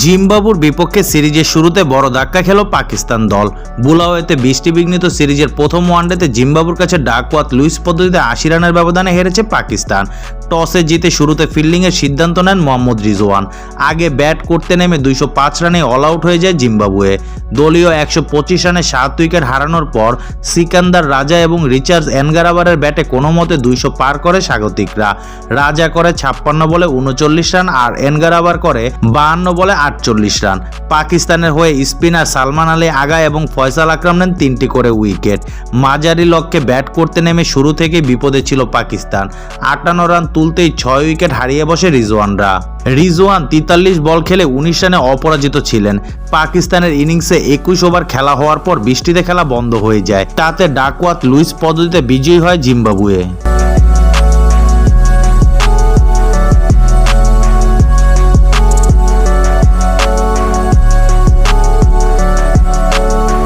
জিম্বাবুর বিপক্ষে সিরিজের শুরুতে বড় ধাক্কা খেল পাকিস্তান দল। বুলাওয়েতে বৃষ্টিবিঘ্নিত সিরিজের প্রথম ওয়ানডেতে জিম্বাবুর কাছে ডাকওয়ার্থ লুইস পদ্ধতিতে ৮০ রানের ব্যবধানে হেরেছে পাকিস্তান। টসে জিতে শুরুতে ফিল্ডিংয়ের সিদ্ধান্ত নেন মোহাম্মদ রিজওয়ান। আগে ব্যাট করতে নেমে ২০৫ রানে অল আউট হয়ে যায় জিম্বাবুয়ে। দলীয় ১২৫ রানে ৭ উইকেট হারানোর পর সিকান্দার রাজা এবং রিচার্ডস এনগারাবারের ব্যাটে কোনো মতে ২০০ পার করে স্বাগতিকরা। রাজা করে ৫৬ বলে ৩৯ রান আর এনগারাবার করে ৫২ বলে ৪৮ রান। পাকিস্তানের হয়ে স্পিনার সালমান আলী আগা এবং ফয়সাল আকরাম নেন ৩টি করে উইকেট। মাঝারি লক্ষ্যে ব্যাট করতে নেমে শুরু থেকেই বিপদে ছিল পাকিস্তান। ৫৮ রান তুলতেই ৬ উইকেট হারিয়ে বসে রিজওয়ানরা। রিজওয়ান ৪৩ বল খেলে ১৯ রানে অপরাজিত ছিলেন। পাকিস্তানের ইনিংসে ২১ ওভার খেলা হওয়ার পর বৃষ্টিতে খেলা বন্ধ হয়ে যায়। তাতে ডাকওয়ার্থ লুইস পদ্ধতিতে বিজয়ী হয় জিম্বাবুয়ে।